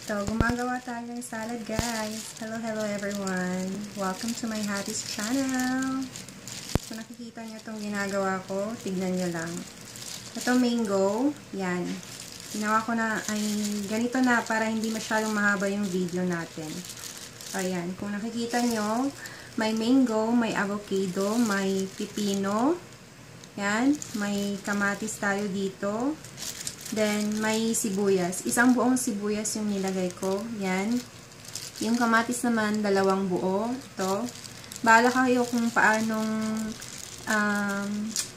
So, gumagawa tayo ng salad, guys. Hello, hello everyone. Welcome to my Hattie's channel. So, nakikita niyo itong ginagawa ko. Tignan niyo lang. Ito, mango. Yan. Ginawa ko na, ay, ganito na para hindi masyadong mahaba yung video natin. Ayan. Kung nakikita niyo, may mango, may avocado, may pipino. Yan. May kamatis tayo dito. Then, may sibuyas. Isang buong sibuyas yung nilagay ko. Yan. Yung kamatis naman, 2 buo. Ito. Bahala kayo kung paanong,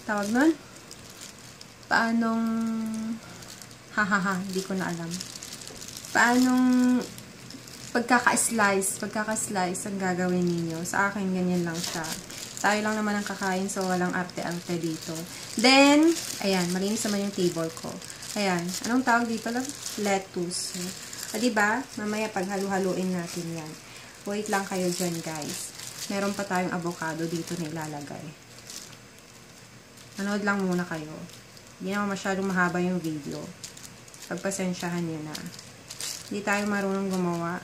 tawag nun? Paanong, hindi ko na alam. Paanong, pagkaka-slice ang gagawin ninyo. Sa akin, ganyan lang siya. Tayo lang naman ang kakain, so walang arte-arte dito. Then, ayan, malinis naman yung table ko. Ayan, anong tawag dito lang? Lettuce. Diba? Mamaya paghalu-haluin natin yan. Wait lang kayo dyan, guys. Meron pa tayong avocado dito na ilalagay. Manood lang muna kayo. Hindi naman masyadong mahaba yung video. Pagpasensyahan nyo na. Hindi tayo marunong gumawa.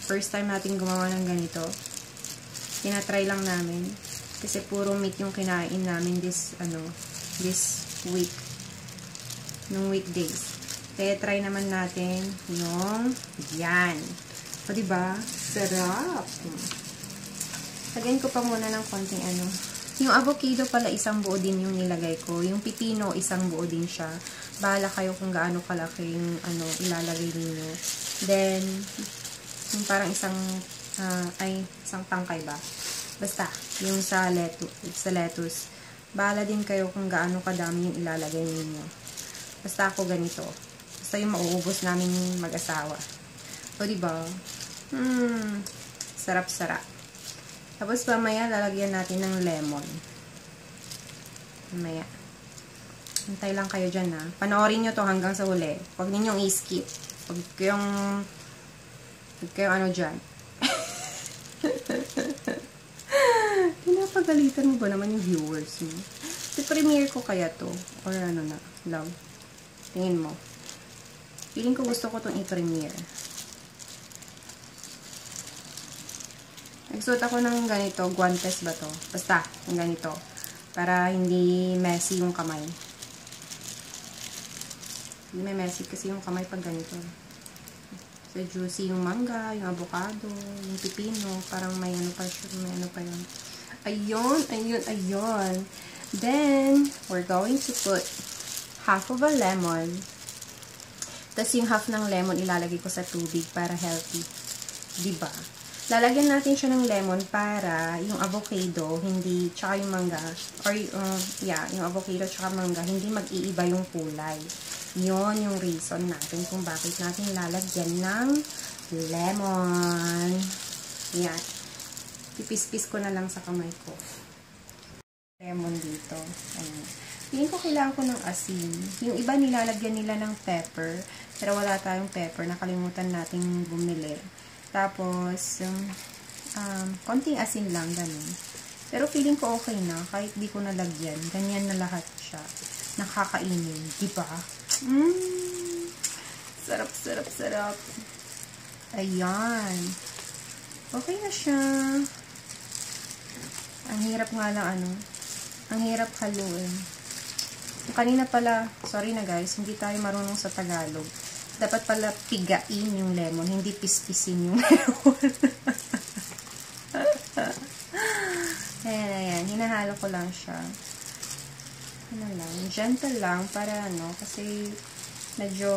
First time natin gumawa ng ganito. Tinatry lang namin. Kasi puro meat yung kinain namin this week. Nung weekdays. Kaya try naman natin yung yan. O diba? Sarap. Lagyan ko pa muna ng konting Yung avocado pala isang buo din yung nilagay ko. Yung pipino isang buo din siya. Bahala kayo kung gaano kalaki yung ilalagay niyo. Then, yung parang isang tangkay ba? Basta, yung sa lettuce. Bahala din kayo kung gaano kadami yung ilalagay niyo. Basta ako ganito. Basta yung mauubos namin mag-asawa. O diba? Sarap-sarap. Tapos mamaya lalagyan natin ng lemon. Mamaya. Hintay lang kayo dyan ha. Panoorin nyo to hanggang sa huli. Huwag ninyong i-skip. Huwag kayong dyan. Pinapagalitan mo ba naman yung viewers mo? I-premiere ko kaya to? Or na, love? Tingin mo. Feeling ko gusto ko itong i-premiere. Nagsuot ako ng ganito. Guantes ba to? Basta, yung ganito. Para hindi messy yung kamay. Hindi may messy kasi yung kamay pag ganito. So, juicy yung mangga, yung avocado, yung pipino. Parang may pa yun. Ayun. Then, we're going to put half of a lemon. Tapos yung half ng lemon ilalagay ko sa tubig para healthy. Diba? Lalagyan natin siya ng lemon para yung avocado, tsaka yung mangga, yung avocado tsaka mangga, hindi mag-iiba yung kulay. Yon yung reason natin kung bakit natin lalagyan ng lemon. Yan. Pipis-pis ko na lang sa kamay ko. Lemon dito. Ayan. Feeling ko kailangan ko ng asin. Yung iba nilalagyan nila ng pepper. Pero wala tayong pepper. Nakalimutan nating bumili. Tapos, konting asin lang. Ganun. Pero feeling ko okay na. Kahit di ko nalagyan. Ganyan na lahat siya. Nakakainin. Diba? Sarap, sarap, sarap. Ayan. Okay na siya. Ang hirap nga lang ang hirap haluin. Kanina pala, sorry na guys, hindi tayo marunong sa Tagalog. Dapat pala pigain yung lemon, hindi pispisin yung lemon. Ayan. Hinahalo ko lang siya. Gentle lang para kasi medyo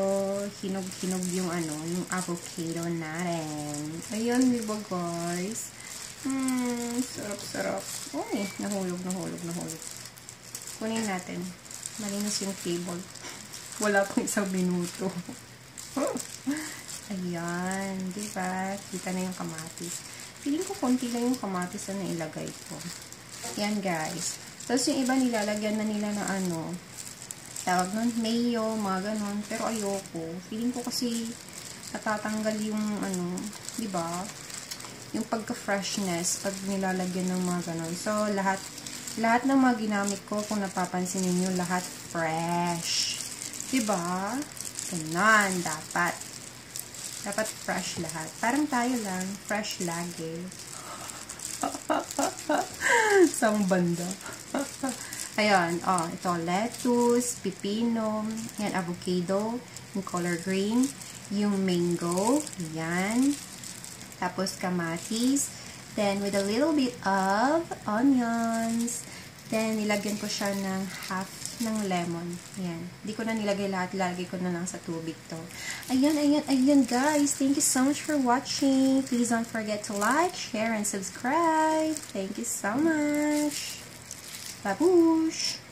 hinog-hinog yung yung avocado natin. Ayun, diba guys? Sarap-sarap. Uy, nahulog. Kunin natin. Malinis yung table. Wala pang 1 minuto. Ayan. Diba? Kita na yung kamatis. Feeling ko konti lang yung kamatis na nailagay ko. Ayan guys. Tapos yung iba nilalagyan na nila na tawag nun, mayo, mga ganon. Pero ayoko. Feeling ko kasi natatanggal yung diba? Yung pagka-freshness pag nilalagyan ng mga ganon. So, lahat ng mga ginamit ko, kung napapansin niyo lahat fresh. Diba? Ganon, dapat. Dapat fresh lahat. Parang tayo lang. Fresh lagi. Sang banda. Ayan. Oh, ito. Lettuce, pipino, yan, avocado, yung color green, yung mango, yan. Tapos kamatis. Then, with a little bit of onions. Then, nilagyan ko siya ng half ng lemon. Ayan. Hindi ko na nilagay lahat. Ilalagay ko na lang sa tubig to. Ayan, ayan, ayan guys. Thank you so much for watching. Please don't forget to like, share, and subscribe. Thank you so much. Babush!